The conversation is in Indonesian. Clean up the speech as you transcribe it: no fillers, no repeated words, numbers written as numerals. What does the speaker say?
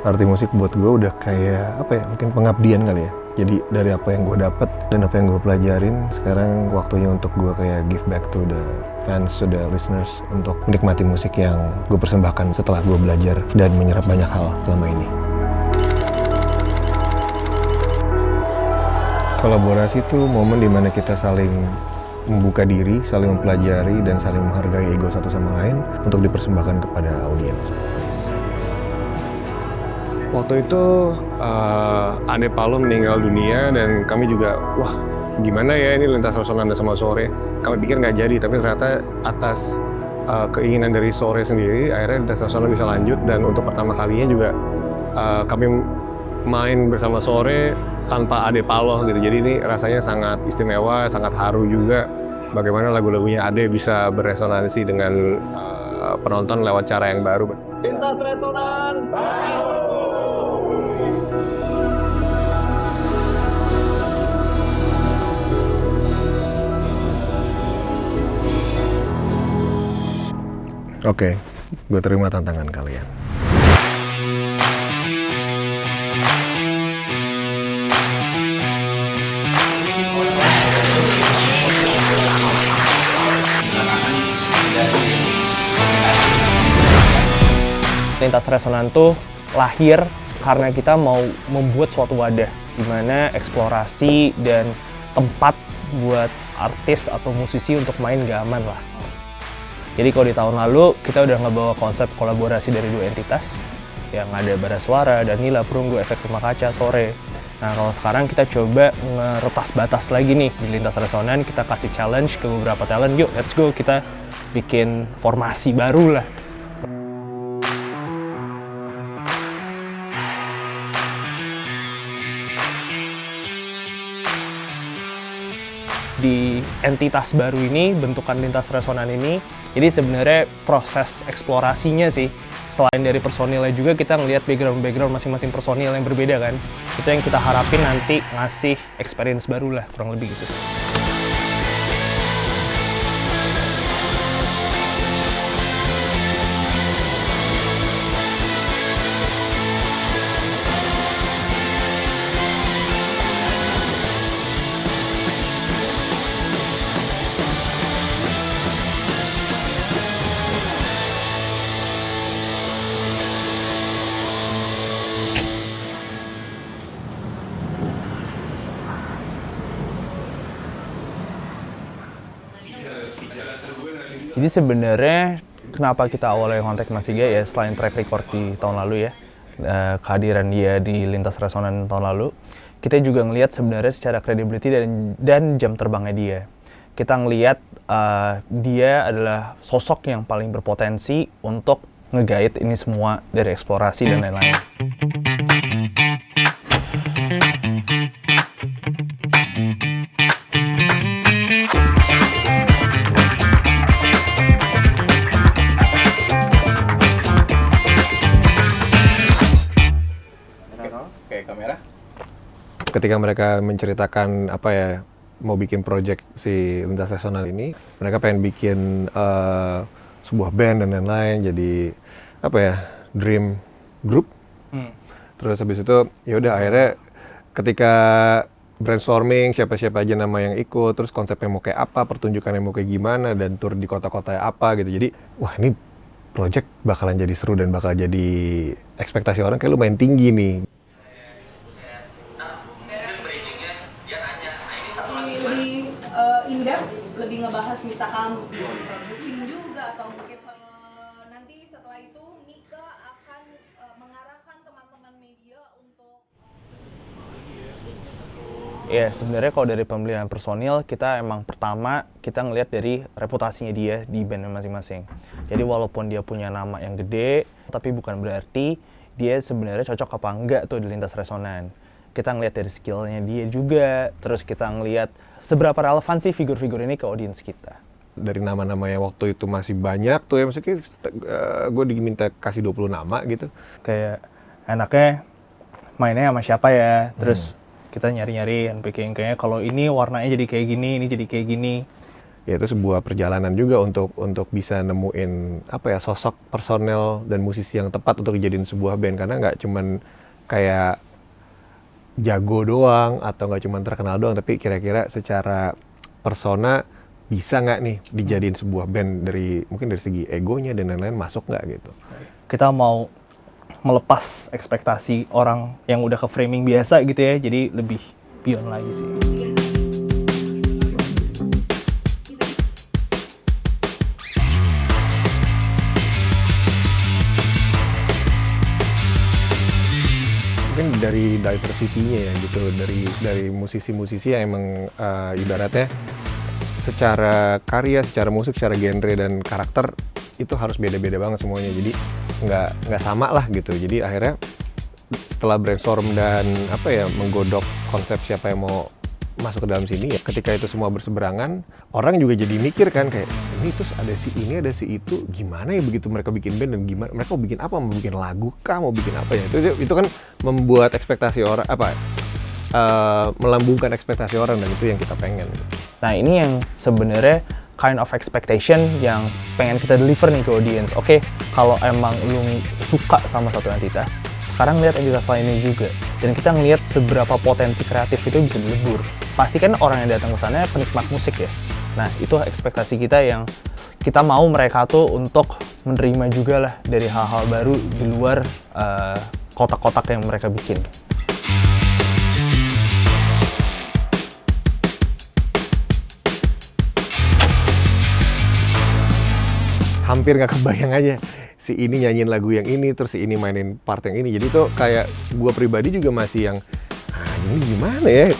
arti musik buat gue udah kayak apa ya, mungkin pengabdian kali ya. Jadi dari apa yang gue dapat dan apa yang gue pelajarin, sekarang waktunya untuk gue kayak give back to the fans, to the listeners, untuk menikmati musik yang gue persembahkan setelah gue belajar dan menyerap banyak hal selama ini. Kolaborasi itu momen dimana kita saling membuka diri, saling mempelajari, dan saling menghargai ego satu sama lain untuk dipersembahkan kepada audiens. Waktu itu Ade Palo meninggal dunia dan kami juga, wah gimana ya ini Lintas Resonan sama Sore. Kami pikir nggak jadi, tapi ternyata atas keinginan dari Sore sendiri, akhirnya Lintas Resonan bisa lanjut. Dan untuk pertama kalinya juga kami main bersama Sore tanpa Ade Palo gitu. Jadi ini rasanya sangat istimewa, sangat haru juga. Bagaimana lagu-lagunya Ade bisa beresonansi dengan penonton lewat cara yang baru. Lintas Resonan. Oke, gue terima tantangan kalian. Lintas Resonan tuh lahir karena kita mau membuat suatu wadah di mana eksplorasi dan tempat buat artis atau musisi untuk main gak aman lah. Jadi kalau di tahun lalu kita udah ngebawa konsep kolaborasi dari dua entitas yang ada Bara Suara, Danila, Perunggu, Efek Rumah Kaca, Sore. Nah kalau sekarang kita coba ngeretas batas lagi nih di Lintas Resonan, kita kasih challenge ke beberapa talent, yuk let's go kita bikin formasi baru lah. Di entitas baru ini, bentukan Lintas Resonan ini, jadi sebenarnya proses eksplorasinya sih, selain dari personilnya juga kita ngelihat background masing-masing personil yang berbeda kan, itu yang kita harapin nanti ngasih experience baru lah, kurang lebih gitu sih. Jadi sebenarnya kenapa kita awalnya kontak Mas Iga ya, selain track record di tahun lalu ya, kehadiran dia di Lintas Resonan tahun lalu, kita juga ngelihat sebenarnya secara credibility dan jam terbangnya dia. Kita ngelihat dia adalah sosok yang paling berpotensi untuk nge-guide ini semua dari eksplorasi dan lain-lain. Ketika mereka menceritakan apa ya, mau bikin project si Lintas Resonan ini, mereka pengen bikin sebuah band dan lain-lain, jadi apa ya, dream group. Terus habis itu ya udah akhirnya ketika brainstorming siapa-siapa aja nama yang ikut, terus konsepnya mau kayak apa, pertunjukannya mau kayak gimana, dan tour di kota-kota apa gitu. Jadi wah ini project bakalan jadi seru dan bakal jadi ekspektasi orang kayak lumayan tinggi nih. Lebih indah, lebih ngebahas misalkan producing juga atau mungkin nanti setelah itu Mika akan mengarahkan teman-teman media untuk Ya sebenarnya kalau dari pemilihan personil, kita emang pertama kita ngelihat dari reputasinya dia di band masing-masing. Jadi walaupun dia punya nama yang gede, tapi bukan berarti dia sebenarnya cocok apa enggak tuh di Lintas Resonan. Kita ngelihat dari skillnya dia juga, terus kita ngelihat seberapa relevan sih figur-figur ini ke audiens kita. Dari nama-nama yang waktu itu masih banyak tuh ya, maksudnya gue diminta kasih 20 nama gitu. Kayak enaknya mainnya sama siapa ya, terus kita nyari-nyari dan bikin kayaknya kalau ini warnanya jadi kayak gini, ini jadi kayak gini. ya itu sebuah perjalanan juga untuk bisa nemuin apa ya, sosok personel dan musisi yang tepat untuk dijadiin sebuah band, karena nggak cuman kayak jago doang atau nggak cuman terkenal doang, tapi kira-kira secara persona bisa nggak nih dijadiin sebuah band, dari mungkin dari segi egonya dan lain-lain masuk nggak gitu. Kita mau melepas ekspektasi orang yang udah ke framing biasa gitu ya, jadi lebih beyond lagi sih. Mungkin dari diversity-nya ya gitu, dari musisi-musisi yang emang ibaratnya secara karya, secara musik, secara genre dan karakter itu harus beda-beda banget semuanya, jadi nggak sama lah gitu. Jadi akhirnya setelah brainstorm dan apa ya, menggodok konsep siapa yang mau masuk ke dalam sini, ya ketika itu semua berseberangan, orang juga jadi mikir kan kayak ini terus ada si ini ada si itu, gimana ya begitu mereka bikin band, dan gimana mereka mau bikin apa, mau bikin lagu kah, mau bikin apa ya, itu kan membuat ekspektasi orang apa melambungkan ekspektasi orang, dan itu yang kita pengen. Nah ini yang sebenarnya kind of expectation yang pengen kita deliver nih ke audience. Oke, kalau emang lu suka sama satu entitas, sekarang lihat entitas lainnya juga, dan kita ngelihat seberapa potensi kreatif itu bisa dilebur. Pastikan orang yang datang ke sana penikmat musik ya. Nah itu ekspektasi kita, yang kita mau mereka tuh untuk menerima juga lah dari hal-hal baru di luar kotak-kotak yang mereka bikin. Hampir nggak kebayang aja si ini nyanyiin lagu yang ini, terus si ini mainin part yang ini. Jadi tuh kayak gua pribadi juga masih yang, ini gimana ya?